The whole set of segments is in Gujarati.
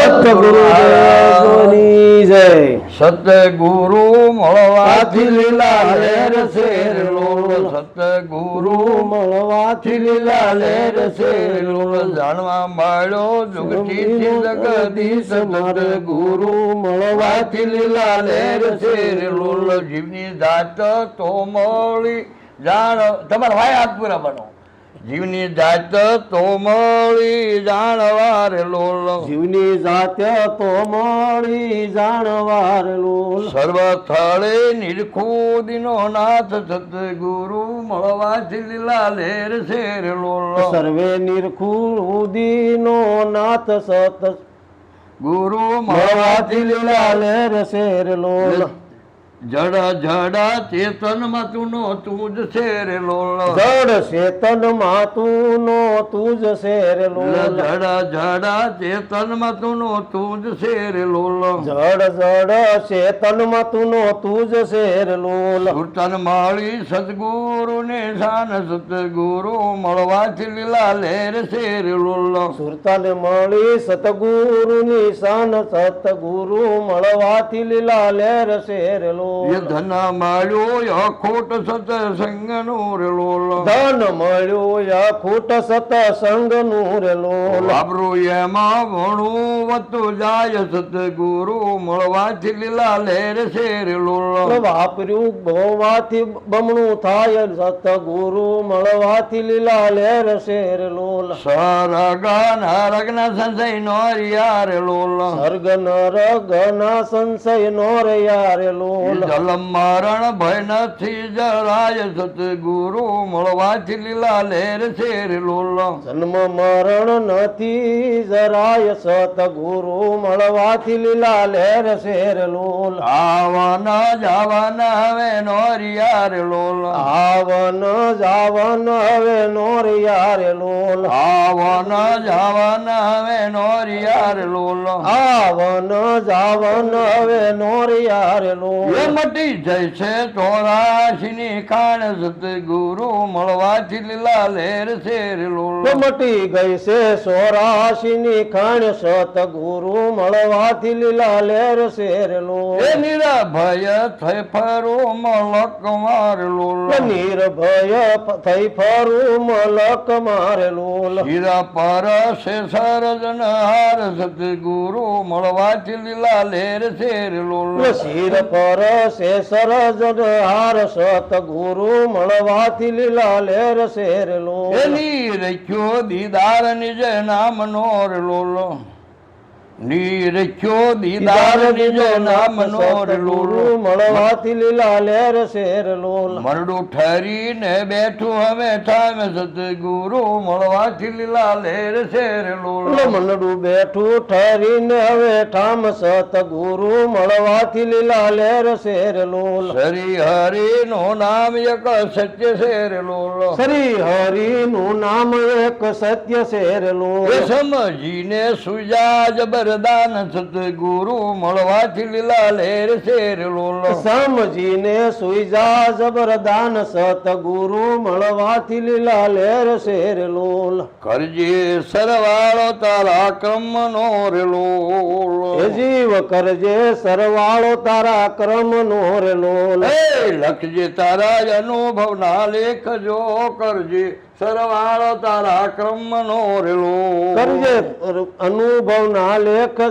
સતગુરુદેવની જય. સતગુરુ મળવાથી લીલા લેર શેર લોલ, સતગુરુ મળવાથી લીલા લેર શેર લોલ, જાણવા મળ્યો જુગતીથી જગદીશ મારે ગુરુ મળવાથી લીલા લેર શેર લોલ, જીવની જાત તો મળી જાણ. તમારા ભાઈ હાથ પૂરા બનો. જીવની જાત તો મળી જાણવાર લોલ, જીવની જાત્ય તો મળી જાણવાર લોલ, સર્વ સ્થળે નિરખુદીનો નાથ સતગુરુ મળવાથી લીલા લેર શેર લોલ, સર્વે નિરખુદીનો નાથ સત ગુરુ મળવાથી લીલા લેર શેર લોલ, જડા જડા ચેતન માં તુનો તુજ શેર લોલ, જડ ચેતન માતુનો તુજ શેર લોલ, જડા જડા ચેતન માં તુનો તુજ શેર લોલ, જડ જડ ચેતન માતુનો તુજ શેર લોલ, સુરતન માળી સદગુરુ ને શાન સતગુરુ મળવાથી લીલા લેર શેર લોલ, સુરતાને મળી સતગુરુની શાન સતગુરુ મળવાથી લીલા લેર શેર લોલ, ધન મળ્યો અખોટ સતસંગ નું લોલ, ધન મળ્યું અખૂટ સતસંગ નું રે લોલ, આબરૂ એમાં ભણું વતું જાય સતગુરુ મળવાથી લીલા લેર શેર લોલ, વાપર્યું ગોવાથી બમણું થાય સતગુરુ મળવાથી લીલા લેર શેર લોલ, સરગન રગના સંશય નો યાર લોલ, સર્ગ નર ગના સંશય નો રે યાર લોલ, જલમ મરણ ભય નથી જરાય સતગુરુ મળવાથી લીલા લેર શેર લોલ, જન્મ મરણ નથી જરાય સતગુરુ મળવાથી લીલા લેર શેર લોલ, આવન જાવન હવે નોરિયાર લોલ, આવન જાવન હવે નોરિયાર લોલ, આવન જાવન હવે નોરિયાર લોલ, આવન જાવન હવે નોરિયાર લોલ, એ મટી જાય છે 84 ની ખાણ સતગુરુ મળવાથી લીલા લેર શેર લોલ, મટી ગઈ છે 84 ની ખાણ સતગુરુ મળવાથી લીલા લેર શેર લોલ, એ નિરાભય થઈ ફરો મલક માર લોલ, નિર્ભય થઈ ફરું મલક મારે લોલ, હીરા પર છે સરજન હાર સતગુરુ મળવાથી લીલા લેર શેર લોલ, શિર પર છે સરજન હાર સતગુરુ મળવાથી લીલા લેર શેર લોલ, એની રખ્યો દીદાર નિજ નામ નોર લોલ, નીરખ્યો દીદાર નિજ નામ નોર લોલ, મળવાથી લીલા લેર શેર લોલ, મરડું ઠરીને બેઠું હવે ઠામ સતગુરુ મળવાથી લીલા લેર શેર લોલ, મનડું બેઠું ઠરીને હવે ઠામ સતગુરુ મળવાથી લીલા લેર શેર લોલ, શ્રી હરિ નું નામ એક સત્ય શેર લોલ, શ્રી હરિ નું નામ એક સત્ય શેર લોલ, એ સમજીને સુજા જબરદાન સતગુરુ મળવાથી લીલા લેર શેર લોલ, સમજીને સુઈજા જબરદાન સતગુરુ મળવાથી લીલા લેર શેર લોલ, કરજે સરવાળો તારા ક્રમ નો રે લોલ, હે જીવ કરજે સરવાળો તારા ક્રમ નો રે લોલ, એ લખજે તારા અનુભવ ના લેખ જો કરજે સરવાળો તારા ક્રમ નો રે લોલ, કરજે અનુભવ ના લેખ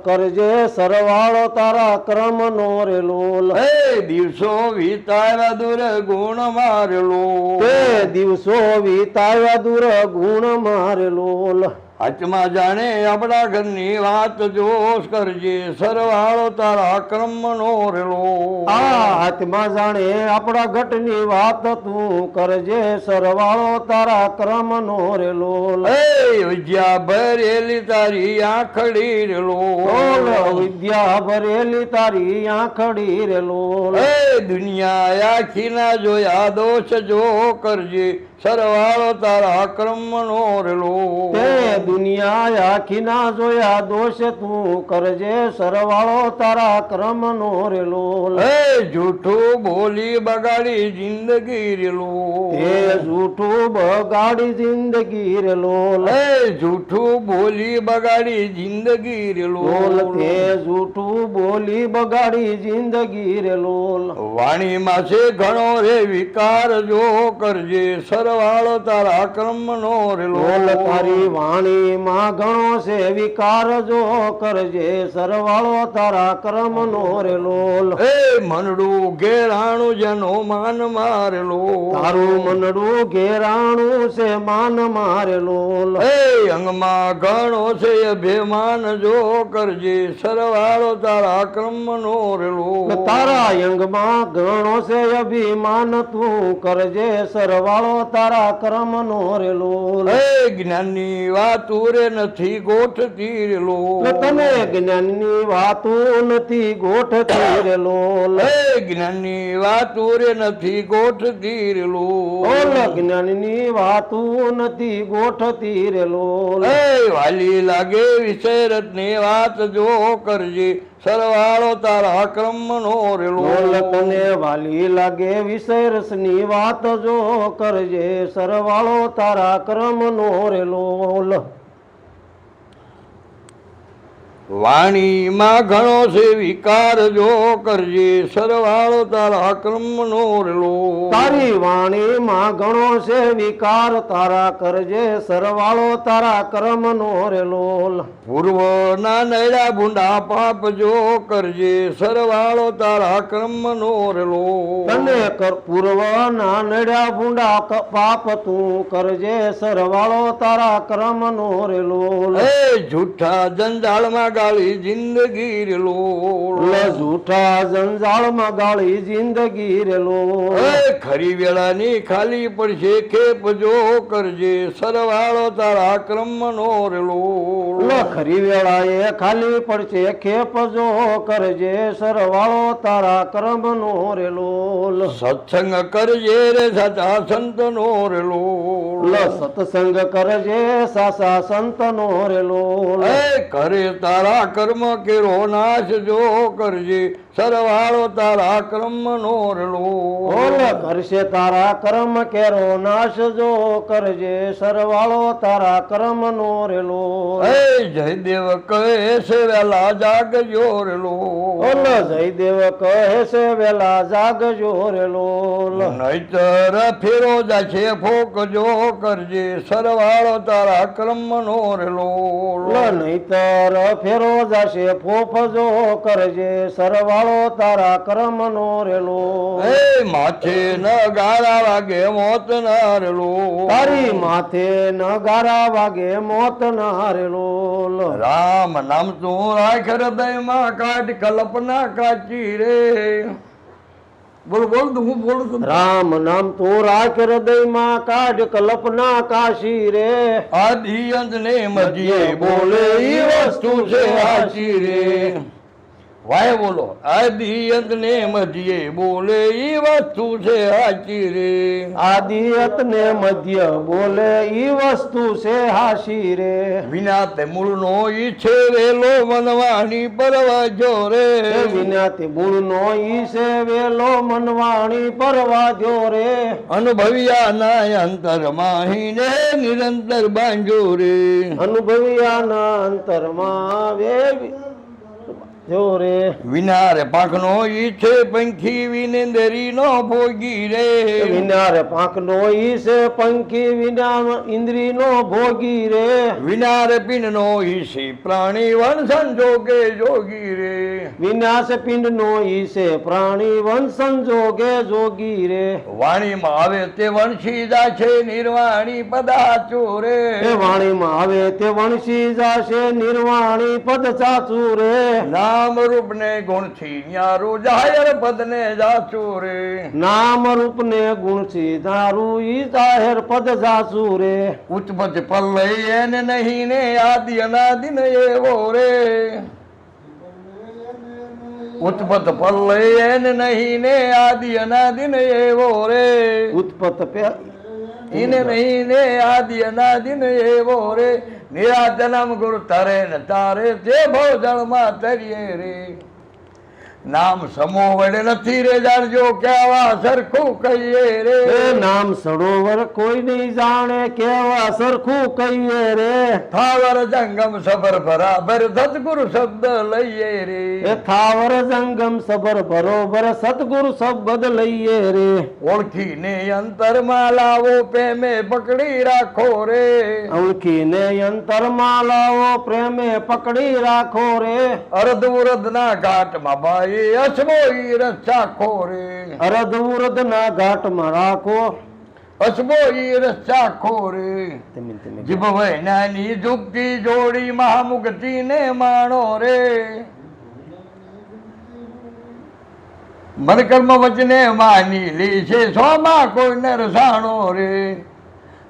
કરજે સરવાળો તારા ક્રમ નો રે લોલ, એ દિવસો વિતાવ્યા દુર ગુણ મારેલો, તે દિવસો વિતાવ્યા દુર ગુણ મારે લોલ, આત્મા જાણે આપણા ઘરની વાત જોશ કરજે સરવાળો તારા ક્રમ નો રેલો, આ આત્મા જાણે આપણા ઘટની વાત તું કરજે સરવાળો તારા ક્રમ નો રે લોલ, એ વિદ્યા ભરેલી તારી આંખડી રેલો, વિદ્યા ભરેલી તારી આંખડી રે લોલ, એ દુનિયા આખી ના જોયા દોષ જો કરજે સરવાળો તારા કર્મનો રેલો તે દુનિયા આખી ના જોયા દોષ તું કરજે સરવાળો તારા કર્મનો રેલો હે જૂઠું બોલી બગાડી જિંદગી રેલો તે જૂઠું બગાડી જિંદગી રેલો હે જૂઠું બોલી બગાડી જિંદગી રેલો તે જૂઠું બોલી બગાડી જિંદગી રેલો વાણીમાં છે ઘણો રે વિકાર જો કરજે સરવાળો તારા કર્મનો રેલો તારી વાણીમાં ઘણો છે વિકાર જો કરજે સરવાળો તારા કર્મનો રેલો એ મનડું ઘેરાણું જેનો માન મારેલો તારું મનડું ઘેરાણું છે માન મારેલો એ અંગમાં ઘણો છે અભિમાન જો કરજે સરવાળો તારા કર્મનો રેલો તારા અંગમાં ઘણો છે અભિમાન તું કરજે સરવાળો તારા કર્મનો રેલો એ જ્ઞાનની વાતો રે નથી ગોઠતી રેલો તને જ્ઞાનની વાતો નથી ગોઠતી રેલો એ જ્ઞાનની વાતો રે નથી ગોઠતી રેલો જ્ઞાનની વાતો નથી ગોઠતી રેલો એ વાલી લાગે વિષયરત ની વાત જો કરજે સરવાળો તારા કર્મનો રેલો તને વાલી લાગે વિષય ની વાત જો કરજે સરવાળો તારા કર્મનો રેલો વાણીમાં ઘણો છે વિકાર જો કરજે સરવાળો તારા કર્મનો રેલો તારી વાણીમાં ઘણો છે વિકાર તારા કરજે સરવાળો તારા કર્મનો રેલો પૂર્વના નૈડા ભૂંડા પાપ જો કરજે સરવાળો તારા કર્મનો રેલો તને પૂર્વના નડ્યા ભૂંડા પાપ તું કરજે સરવાળો તારા કર્મનો રેલો એ જૂઠા જંજાળમાં ગાળી જિંદગી રેલો જૂઠા જંજાળમાં ગાળી જિંદગી રેલો એ ખરી વેળાની ખાલી પડશે ખેપ જો કરજે સરવાળો તારા કર્મનો રેલો ખરી વેળાએ ખાલી પડશે ખેપ જો કરજે સરવાળો તારા કર્મનો રેલો સત્સંગ કરજે રે સાચા સંતનો રેલો સત્સંગ કરજે સાસા સંતનો રેલો એ કરે તારા કર્મ કેરો નાશ જો કરજે સરવાળો તારા કર્મનો રેલો કરશે તારા કર્મ કેરો નાશ જો કરજે સરવાળો તારા કર્મનો રેલો એ જયદેવ કહે છે વેલા જાગજો રેલો જયદેવ કહે છે વેલા જાગજો રેલો નહીતર ફેરો જાશે ફોકજો કરજે સરવાળો તારા કર્મનો રેલો નહીતર ફેરો જાશે ફોફજો કરજે સરવાળો તારા કર્મનો રેલો એ માથે ન ગાળા વાગે મોત ના રેલો તારી માથે ન ગારા વાગે મોત ના રેલો રામ નામ તું રાખ હૃદયમાં કાઢ કલ્પના કાચી રે બોલ બોલ તું હું બોલું છું રામ નામ તું રાખ હૃદયમાં કાઢ કલ્પના કાશી રે આદિ અંત ને મધ્યે બોલે ઈ વસ્તુ છે સાચી રે વાય બોલો આદિ અંત ને મધ્યે બોલે ઈ વસ્તુ છે સાચી રે આદિયત ને મધ્ય બોલે ઈ વસ્તુ છે હાશી રે વિના તે મૂળ નો ઈચ્છે વેલો મનવાની પરવાજો રે વિના તે મૂળ નો ઈ છે વેલો મનવાણી પરવાજો રે અનુભવ્યા ના અંતર માહીને નિરંતર બાંજો રે અનુભવ્યાના અંતરમાં વેવી જો રે વિના રે પાંખનો ઈચ્છે પંખી વિનેન્દરી નો ભોગી રે વિના રે પાંખનો ઈ છે પંખી વિના ઇન્દ્રી નો ભોગી રે વિના રે પિંડ નો ઈશી પ્રાણી વન સંજોગે જોગી રે વિનાશ પિંડ નો ઈ છે પ્રાણી વન સંજોગે જોગી રે વાણીમાં આવે તે વંશી જાશે નિર્વાણી પદાચો રે વાણીમાં આવે તે વંશી જાશે નિર્વાણી પદ સાચું રે નામ રૂપ ને ગુણ થી ન્યારો જાહેર પદ ને જાચો રે નામ રૂપ ને ગુણ થી ધારું ઈ જાહેર પદ જાચું રે ઉત્પત્તિ પલ્લય એને નહીં ને આદિ અનાદિ ને એવો રે ઉત્પત્ત પલ્લય એને નહીં ને આદિ અનાદિ ને એવો રે ઉત્પત્ત ઈને નહીં ને આદિ અનાદિ ને એવો રે નિરાજનામ ગુરુ તરે ને તારે તે ભવ જળમાં તરીએ રે નામ સમૂહ વડે નથી રે જાણજો કેવા સરખું કહીએ રે એ નામ સરોવર કોઈ નહીં જાણે કેવા સરખું કહીએ રે થાવર જંગમ સબર બરાબર સદગુરુ શબ્દ લઈએ રે એ થાવર જંગમ સબર બરોબર સતગુરુ શબ્દ લઈએ રે ઓળખીને અંતરમાં લાવો પ્રેમે પકડી રાખો રે ઓળખીને અંતરમાં લાવો પ્રેમે પકડી રાખો રે અર્ધ ઉર્ધ ના ઘાટમાં બાઈ અસમોઈ રસ્તા ખોરે અરધ ના ઘાટમાં રાખો અસમોઈ રસ્તા ખોરે તેમી તેમી જીભ વૈનાની ઝુકતી જોડી મહામુક્તિ ને માણો રે મન કર્મ વચને માની લી છે સોમાં કોઈ નરસાણો રે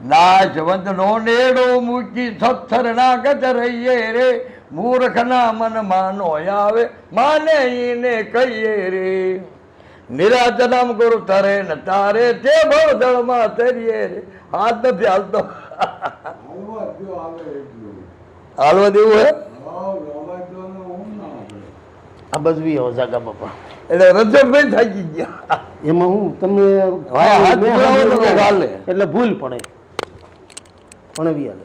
નાશવંત નો નેડો મૂકી સત્સર ના ગત રહીએ રે મૂર્ખના મન માનો આવે માને ઈને કહીએ રે નિરાજનામ ગુરુ તરે ને તારે તે ભવ જળમાં તરીએ રે હાથ નથી હાલતો હાલવા દેવું હે આ બજવી હો જાગા બાપા એટલે રજબભાઈ થાકી ગયા એમાં હું તમને હાથ ઉઘરાવો તો હાલે. એટલે ભૂલ પડે પણ આવી હાલે